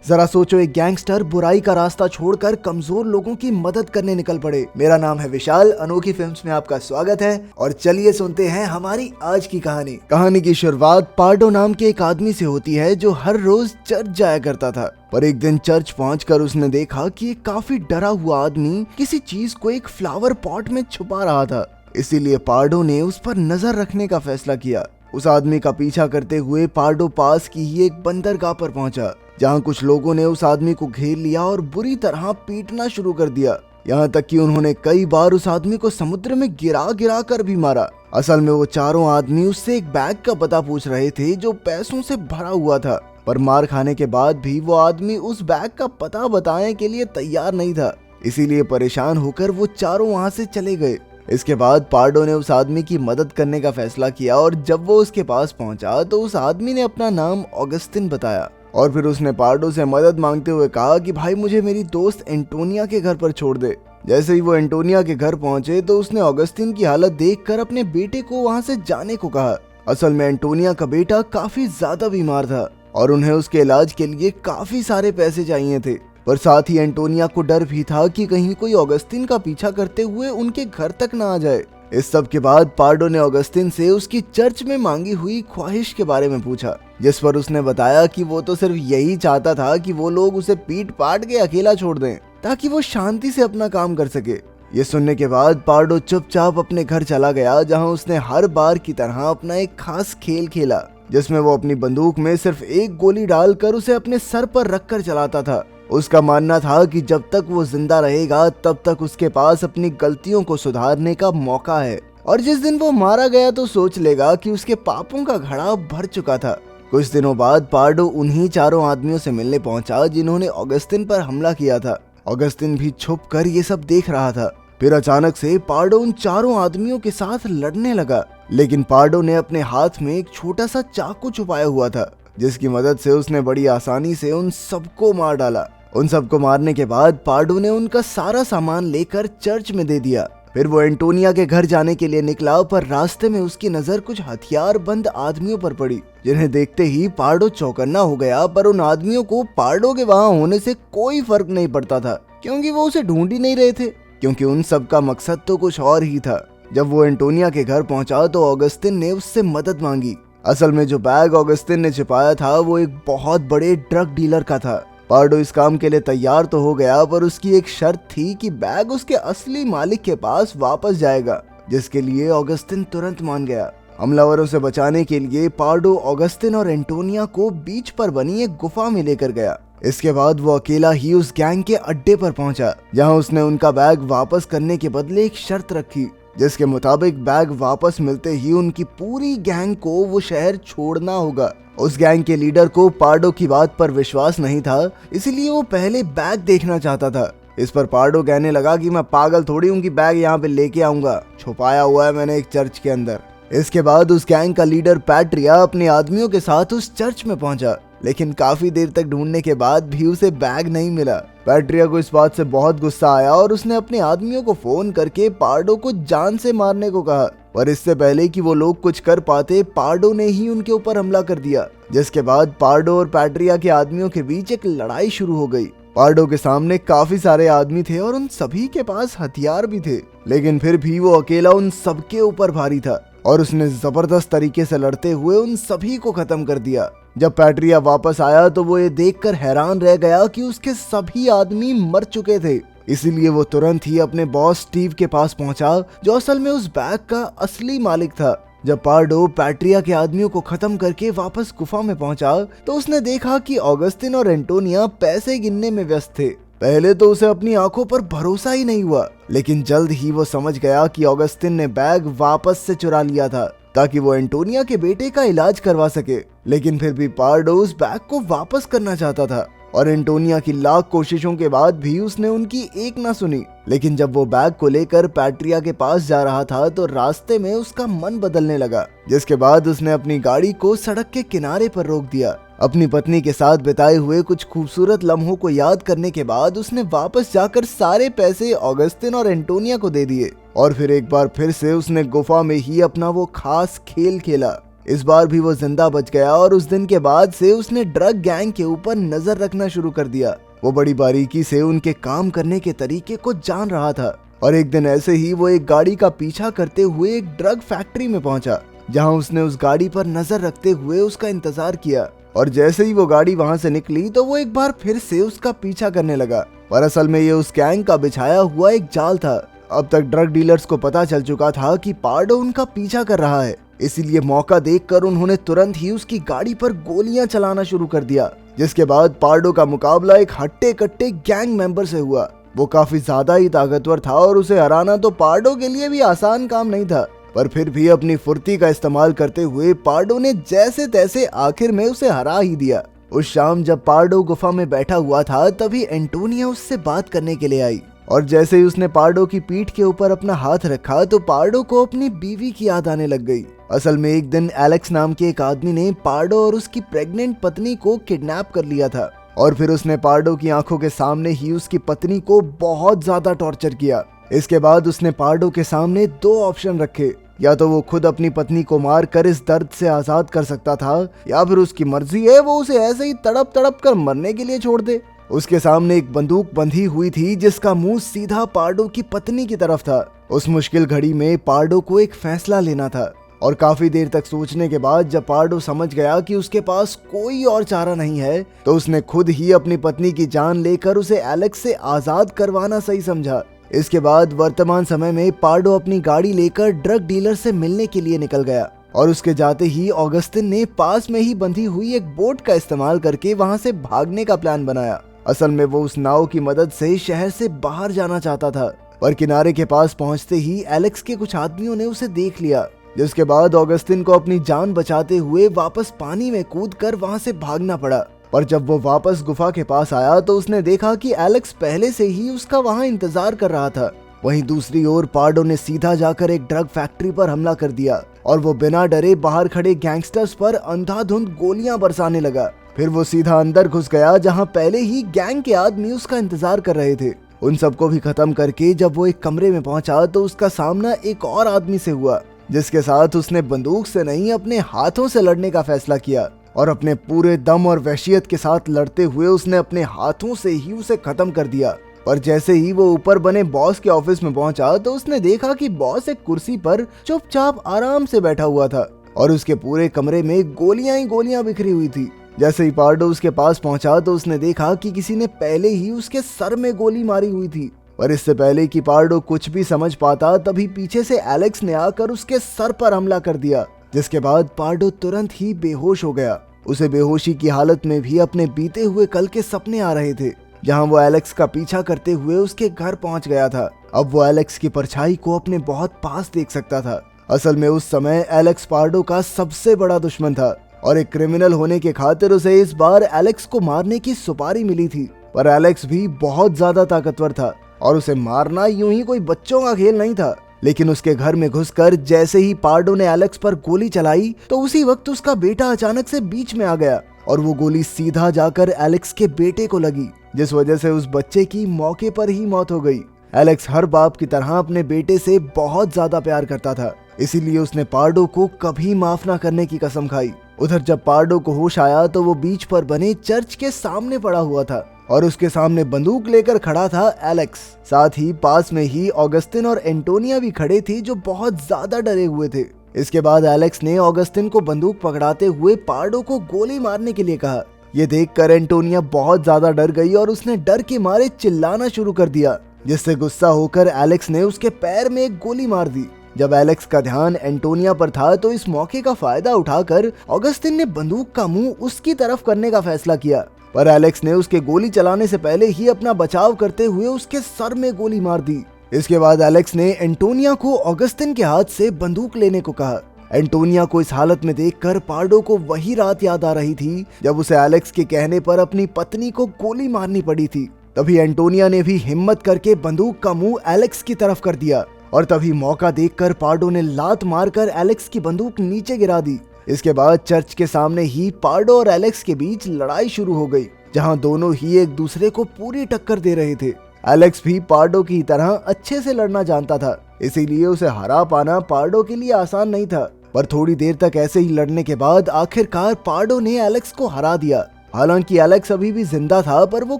जरा सोचो, एक गैंगस्टर बुराई का रास्ता छोड़कर कमजोर लोगों की मदद करने निकल पड़े। मेरा नाम है विशाल, अनोखी फिल्म्स में आपका स्वागत है और चलिए सुनते हैं हमारी आज की कहानी। कहानी की शुरुआत पार्डो नाम के एक आदमी से होती है जो हर रोज चर्च जाया करता था। पर एक दिन चर्च पहुंचकर उसने देखा कि एक काफी डरा हुआ आदमी किसी चीज को एक फ्लावर पॉट में छुपा रहा था। इसीलिए पार्डो ने उस पर नजर रखने का फैसला किया। उस आदमी का पीछा करते हुए पार्डो पास की ही एक बंदरगाह पर पहुंचा, जहां कुछ लोगों ने उस आदमी को घेर लिया और बुरी तरह पीटना शुरू कर दिया। यहाँ तक कि उन्होंने कई बार उस आदमी को समुद्र में गिरा गिरा कर भी मारा। असल में वो चारों आदमी उससे एक बैग का पता पूछ रहे थे जो पैसों से भरा हुआ था। पर मार खाने के बाद भी वो आदमी उस बैग का पता बताने के लिए तैयार नहीं था। इसीलिए परेशान होकर वो चारों वहाँ से चले गए। इसके बाद पार्डो ने उस आदमी की मदद करने का फैसला किया और जब वो उसके पास पहुंचा तो उस आदमी ने अपना नाम ऑगस्टिन बताया और फिर उसने पार्डो से मदद मांगते हुए कहा कि भाई मुझे मेरी दोस्त एंटोनिया के घर पर छोड़ दे। जैसे ही वो एंटोनिया के घर पहुंचे तो उसने ऑगस्टिन की हालत देखकर अपने बेटे को वहां से जाने को कहा। असल में एंटोनिया का बेटा काफी ज्यादा बीमार था और उन्हें उसके इलाज के लिए काफी सारे पैसे चाहिए थे। पर साथ ही एंटोनिया को डर भी था कि कहीं कोई ऑगस्टिन का पीछा करते हुए उनके घर तक ना आ जाए। इस सब के बाद पार्डो ने ऑगस्टिन से उसकी चर्च में मांगी हुई ख्वाहिश के बारे में पूछा, जिस पर उसने बताया कि वो तो सिर्फ यही चाहता था कि वो लोग उसे पीट पाट के अकेला छोड़ दें ताकि वो शांति से अपना काम कर सके। ये सुनने के बाद पार्डो चुपचाप अपने घर चला गया, जहां उसने हर बार की तरह अपना एक खास खेल खेला, जिसमें वो अपनी बंदूक में सिर्फ एक गोली डालकर उसे अपने सर पर रखकर चलाता था। उसका मानना था कि जब तक वो जिंदा रहेगा तब तक उसके पास अपनी गलतियों को सुधारने का मौका है और जिस दिन वो मारा गया तो सोच लेगा कि उसके पापों का घड़ा भर चुका था। कुछ दिनों बाद पार्डो उन्हीं चारों आदमियों से मिलने पहुंचा जिन्होंने ऑगस्टिन पर हमला किया था। ऑगस्टिन भी छुप कर ये सब देख रहा था। फिर अचानक से पार्डो उन चारों आदमियों के साथ लड़ने लगा, लेकिन पार्डो ने अपने हाथ में एक छोटा सा चाकू छुपाया हुआ था, जिसकी मदद से उसने बड़ी आसानी से उन सबको मार डाला। उन सबको मारने के बाद पार्डो ने उनका सारा सामान लेकर चर्च में दे दिया। फिर वो एंटोनिया के घर जाने के लिए निकला, पर रास्ते में उसकी नजर कुछ हथियार बंद आदमियों पर पड़ी, जिन्हें देखते ही पार्डो चौकन्ना हो गया। पर उन आदमियों को पार्डो के वहां होने से कोई फर्क नहीं पड़ता था, क्योंकि वो उसे ढूंढ ही नहीं रहे थे, क्योंकि उन सब का मकसद तो कुछ और ही था। जब वो एंटोनिया के घर पहुंचा तो ऑगस्टिन ने उससे मदद मांगी। असल में जो बैग ऑगस्टिन ने छिपाया था वो एक बहुत बड़े ड्रग डीलर का था। पार्डो इस काम के लिए तैयार तो हो गया, पर उसकी एक शर्त थी कि बैग उसके असली मालिक के पास वापस जाएगा, जिसके लिए ऑगस्टिन तुरंत मान गया। हमलावरों से बचाने के लिए पार्डो ऑगस्टिन और एंटोनिया को बीच पर बनी एक गुफा में लेकर गया। इसके बाद वो अकेला ही उस गैंग के अड्डे पर पहुंचा, जहां उसने उनका बैग वापस करने के बदले एक शर्त रखी, जिसके मुताबिक बैग वापस मिलते ही उनकी पूरी गैंग को वो शहर छोड़ना होगा। उस गैंग के लीडर को पार्डो की बात पर विश्वास नहीं था, इसलिए वो पहले बैग देखना चाहता था। इस पर पार्डो कहने लगा कि मैं पागल थोड़ी हूँ कि बैग यहाँ पे लेके आऊंगा, छुपाया हुआ है मैंने एक चर्च के अंदर। इसके बाद उस गैंग का लीडर पैट्रिया अपने आदमियों के साथ उस चर्च में पहुंचा, लेकिन काफी देर तक ढूंढने के बाद भी उसे बैग नहीं मिला। पैट्रिया को इस बात से बहुत गुस्सा आया और उसने अपने आदमियों को फोन करके पार्डो को जान से मारने को कहा। पर इससे पहले कि वो लोग कुछ कर पाते, पार्डो ने ही उनके ऊपर हमला कर दिया, जिसके बाद पार्डो और पैट्रिया के आदमियों के बीच एक लड़ाई शुरू हो गई। पार्डो के सामने काफी सारे आदमी थे और उन सभी के पास हथियार भी थे, लेकिन फिर भी वो अकेला उन सबके ऊपर भारी था और उसने जबरदस्त तरीके से लड़ते हुए उन सभी को खत्म कर दिया। जब पैट्रिया वापस आया तो वो ये देखकर हैरान रह गया कि उसके सभी आदमी मर चुके थे। इसीलिए वो तुरंत ही अपने बॉस स्टीव के पास पहुंचा, जो असल में उस बैग का असली मालिक था। जब पार्डो पैट्रिया के आदमियों को खत्म करके वापस गुफा में पहुंचा तो उसने देखा कि ऑगस्टिन और एंटोनिया पैसे गिनने में व्यस्त थे। पहले तो उसे अपनी आंखों पर भरोसा ही नहीं हुआ, लेकिन जल्द ही वो समझ गया कि ऑगस्टिन ने बैग वापस से चुरा लिया था ताकि वो एंटोनिया के बेटे का इलाज करवा सके। लेकिन फिर भी पार्डो उस बैग को वापस करना चाहता था और एंटोनिया की लाख कोशिशों के बाद भी उसने उनकी एक ना सुनी। लेकिन जब वो बैग को लेकर पैट्रिया के पास जा रहा था तो रास्ते में उसका मन बदलने लगा, जिसके बाद उसने अपनी गाड़ी को सड़क के किनारे पर रोक दिया। अपनी पत्नी के साथ बिताए हुए कुछ खूबसूरत लम्हों को याद करने के बाद उसने वापस जाकर सारे पैसे ऑगस्टिन और एंटोनिया को दे दिए और फिर एक बार फिर से उसने गुफा में ही अपना वो खास खेल खेला। इस बार भी वो जिंदा बच गया और उस दिन के बाद से उसने ड्रग गैंग के ऊपर नजर रखना शुरू कर दिया। वो बड़ी बारीकी से उनके काम करने के तरीके को जान रहा था और एक दिन ऐसे ही वो एक गाड़ी का पीछा करते हुए एक ड्रग फैक्ट्री में पहुंचा, जहां उसने उस गाड़ी पर नजर रखते हुए उसका इंतजार किया। और जैसे ही वो गाड़ी वहां से निकली तो वो एक बार फिर से उसका पीछा करने लगा, पर असल में ये उस गैंग का बिछाया हुआ एक जाल था। अब तक ड्रग डीलर्स को पता चल चुका था कि पार्डो उनका पीछा कर रहा है, इसीलिए मौका देखकर उन्होंने तुरंत ही उसकी गाड़ी पर गोलियां चलाना शुरू कर दिया। जिसके बाद पार्डो का मुकाबला एक हट्टे कट्टे गैंग मेंबर से हुआ। वो काफी ज्यादा ही ताकतवर था और उसे हराना तो पार्डो के लिए भी आसान काम नहीं था, पर फिर भी अपनी फुर्ती का इस्तेमाल करते हुए पार्डो ने जैसे तैसे आखिर में उसे हरा ही दिया। उस शाम जब पार्डो गुफा में बैठा हुआ था तभी एंटोनिया उससे बात करने के लिए आई, और जैसे ही उसने पार्डो की पीठ के ऊपर अपना हाथ रखा तो पार्डो को अपनी बीवी की याद आने लग गई। असल में एक दिन एलेक्स नाम के एक आदमी ने पार्डो और उसकी प्रेग्नेंट पत्नी को किडनैप कर लिया था, और फिर उसने पार्डो की आंखों के सामने ही उसकी पत्नी को बहुत ज्यादा टॉर्चर किया। इसके बाद उसने पार्डो के सामने दो ऑप्शन रखे, या तो वो खुद अपनी पत्नी को मार कर इस दर्द से आजाद कर सकता था, या फिर उसकी मर्जी है वो उसे ऐसे ही तड़प तड़प कर मरने के लिए छोड़ दे। उसके सामने एक बंदूक बंधी हुई थी जिसका मुंह सीधा पार्डो की पत्नी की तरफ था। उस मुश्किल घड़ी में पार्डो को एक फैसला लेना था, और काफी देर तक सोचने के बाद जब पार्डो समझ गया कि उसके पास कोई और चारा नहीं है तो उसने खुद ही अपनी पत्नी की जान लेकर उसे एलेक्स से आजाद करवाना सही समझा। इसके बाद वर्तमान समय में पार्डो अपनी गाड़ी लेकर ड्रग डीलर से मिलने के लिए निकल गया, और उसके जाते ही ऑगस्टिन ने पास में ही बंधी हुई एक बोट का इस्तेमाल करके वहां से भागने का प्लान बनाया। असल में वो उस नाव की मदद से शहर से बाहर जाना चाहता था, पर किनारे के पास पहुंचते ही एलेक्स के कुछ आदमियों ने उसे देख लिया, जिसके बाद ऑगस्टिन को अपनी जान बचाते हुए वापस पानी में कूदकर वहां से भागना पड़ा। पर जब वो वापस गुफा के पास आया तो उसने देखा कि एलेक्स पहले से ही उसका वहां इंतजार कर रहा था। वहीं दूसरी ओर पार्डो ने सीधा जाकर एक ड्रग फैक्ट्री पर हमला कर दिया, और वो बिना डरे बाहर खड़े गैंगस्टर्स पर अंधाधुंध गोलियां बरसाने लगा। फिर वो सीधा अंदर घुस गया जहां पहले ही गैंग के आदमी उसका इंतजार कर रहे थे। उन सबको भी खत्म करके जब वो एक कमरे में पहुंचा तो उसका सामना एक और आदमी से हुआ, जिसके साथ उसने बंदूक से नहीं अपने हाथों से लड़ने का फैसला किया, और अपने पूरे दम और वहशियत के साथ लड़ते हुए उसने अपने हाथों से ही उसे खत्म कर दिया। पर जैसे ही वो ऊपर बने बॉस के ऑफिस में पहुंचा तो उसने देखा कि बॉस एक कुर्सी पर चुपचाप आराम से बैठा हुआ था, और उसके पूरे कमरे में गोलियां ही गोलियां बिखरी हुई थी। जैसे ही पार्डो उसके पास पहुंचा तो उसने देखा कि किसी ने पहले ही उसके सर में गोली मारी हुई थी, पर इससे पहले कि पार्डो कुछ भी समझ पाता तभी पीछे से एलेक्स ने आकर उसके सर पर हमला कर दिया, जिसके बाद पार्डो तुरंत ही बेहोश हो गया। उसे बेहोशी की हालत में भी अपने बीते हुए कल के सपने आ रहे थे, जहां वो एलेक्स का पीछा करते हुए उसके घर पहुंच गया था। अब वो एलेक्स की परछाई को अपने बहुत पास देख सकता था। असल में उस समय एलेक्स पार्डो का सबसे बड़ा दुश्मन था, और एक क्रिमिनल होने के खातिर उसे इस बार एलेक्स को मारने की सुपारी मिली थी। पर एलेक्स भी बहुत ज्यादा ताकतवर था, और उसे मारना यूं ही कोई बच्चों का खेल नहीं था। लेकिन उसके घर में घुसकर जैसे ही पार्डो ने एलेक्स पर गोली चलाई तो उसी वक्त उसका बेटा अचानक से बीच में आ गया, और वो गोली सीधा जाकर एलेक्स के बेटे को लगी, जिस वजह से उस बच्चे की मौके पर ही मौत हो गई। एलेक्स हर बाप की तरह अपने बेटे से बहुत ज्यादा प्यार करता था, इसीलिए उसने पार्डो को कभी माफ ना करने की कसम खाई। उधर जब पार्डो को होश आया तो वो बीच पर बने चर्च के सामने पड़ा हुआ था, और उसके सामने बंदूक लेकर खड़ा था एलेक्स। साथ ही पास में ही ऑगस्टिन और एंटोनिया भी खड़े थे, जो बहुत ज्यादा डरे हुए थे। इसके बाद एलेक्स ने ऑगस्टिन को बंदूक पकड़ाते हुए पार्डो को गोली मारने के लिए कहा। ये देखकर एंटोनिया बहुत ज्यादा डर गई और उसने डर के मारे चिल्लाना शुरू कर दिया, जिससे गुस्सा होकर एलेक्स ने उसके पैर में एक गोली मार दी। जब एलेक्स का ध्यान एंटोनिया पर था तो इस मौके का फायदा उठाकर ऑगस्टिन ने बंदूक का मुंह उसकी तरफ करने का फैसला किया, पर एलेक्स ने उसके गोली चलाने से पहले ही अपना बचाव करते हुए उसके सर में गोली मार दी। इसके बाद एलेक्स ने एंटोनिया को ऑगस्टिन के हाथ से बंदूक लेने को कहा। एंटोनिया को इस हालत में देखकर पार्डो को वही रात याद आ रही थी जब उसे एलेक्स के कहने पर अपनी पत्नी को गोली मारनी पड़ी थी। तभी एंटोनिया ने भी हिम्मत करके बंदूक का मुंह एलेक्स की तरफ कर दिया, और तभी मौका देखकर पार्डो ने लात मारकर एलेक्स की बंदूक नीचे गिरा दी। इसके बाद चर्च के सामने ही पार्डो और एलेक्स के बीच लड़ाई शुरू हो गई, जहां दोनों ही एक दूसरे को पूरी टक्कर दे रहे थे। एलेक्स भी पार्डो की तरह अच्छे से लड़ना जानता था, इसीलिए उसे हरा पाना पार्डो के लिए आसान नहीं था। पर थोड़ी देर तक ऐसे ही लड़ने के बाद आखिरकार पार्डो ने एलेक्स को हरा दिया। हालांकि एलेक्स अभी भी जिंदा था, पर वो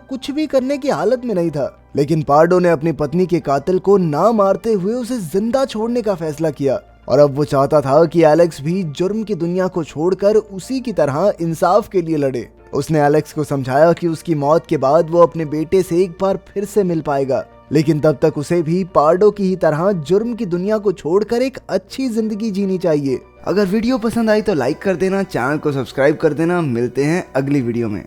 कुछ भी करने की हालत में नहीं था। लेकिन पार्डो ने अपनी पत्नी के कातिल को ना मारते हुए उसे जिंदा छोड़ने का फैसला किया और अब वो चाहता था कि एलेक्स भी जुर्म की दुनिया को छोड़कर उसी की तरह इंसाफ के लिए लड़े। उसने एलेक्स को समझाया कि उसकी मौत के बाद वो अपने बेटे से एक बार फिर से मिल पाएगा, लेकिन तब तक उसे भी पार्डो की ही तरह जुर्म की दुनिया को छोड़कर एक अच्छी जिंदगी जीनी चाहिए। अगर वीडियो पसंद आई तो लाइक कर देना, चैनल को सब्सक्राइब कर देना। मिलते हैं अगली वीडियो में।